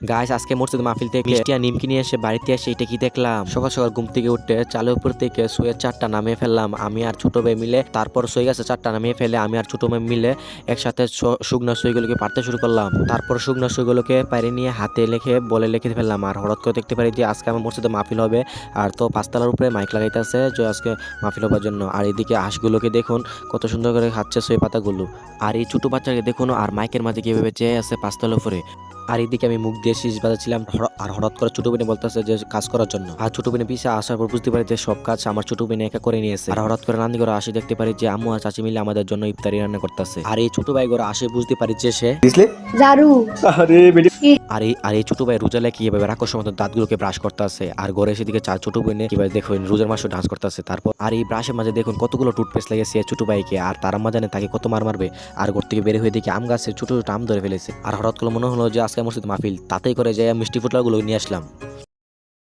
Guys আজকে মসজিদ মাহফিল থেকে মিষ্টি আর নিমকি নিয়ে এসে বাড়িতে এসে এটা কি দেখলাম, সকাল সকাল ঘুম থেকে উঠে চালের উপর থেকে শুয়ে চারটা নামিয়ে ফেললাম আমি আর ছোট ভাই মিলে। তারপর শুয়ে গেছে চারটা নামিয়ে ফেলে আমি আর ছোট ভাই মিলে একসাথে শুকনো সুইগুলোকে পারতে শুরু করলাম। তারপর শুকনো সুইগুলোকে পাইরে নিয়ে হাতে লিখে ফেললাম। আর হঠাৎ করে দেখতে পারি যে আজকে আমার মসজিদে মাহফিল হবে। আর তো পাঁচতলার উপরে মাইক লাগাইতেছে যে আজকে মাহফিল হবার জন্য। আর এদিকে হাঁসগুলোকে দেখুন কত সুন্দর করে খাচ্ছে সই পাতাগুলো। আর এই ছোট বাচ্চাকে দেখুন আর মাইকের মাঝে কিভাবে চেয়ে আছে পাঁচতলার উপরে। আর এদিকে আমি মুখ দিয়ে শীষ বাজাচ্ছিলাম। আর হঠাৎ করে ছোট বোনে বলতেছে যে কাজ করার জন্য। আর ছোট বোনে পিছিয়ে আসার পর বুঝতে পারি যে সব কাজ আমার ছোট বোনে একা করে নিয়েছে। আর হঠাৎ করে রান্দি করে আসি দেখতে পারি যে আম্মু আর চাচি মিলে আমাদের জন্য ইফতারি রান্না করতেছে। আর এই ছোট ভাই করে আসে বুঝতে পারি যে সে জারু আর এই ছোট ভাই রোজা লেগে কিভাবে রাক্ষসের মতো দাঁতগুলোকে ব্রাশ করতে আছে। আর ঘরে এসে দিকে চার ছোট বোনে কিভাবে দেখুন রোজার মাসে ডান্স করতে আছে। তারপর আর এই ব্রাশের মাঝে দেখুন কতগুলো টুথপেস্ট লেগেছে ছোট ভাইকে। আর তার আম্মা জানে তাকে কত মারবে। আর ঘর থেকে বের হয়ে দেখি আম গাছের ছোট ছোট আম ধরে ফেলেছে। আর হঠাৎ করে মনে হলো যে আজকে মসজিদ মাহফিল, তাতেই করে যে মিষ্টি ফুটলাগুলো নিয়ে আসলাম।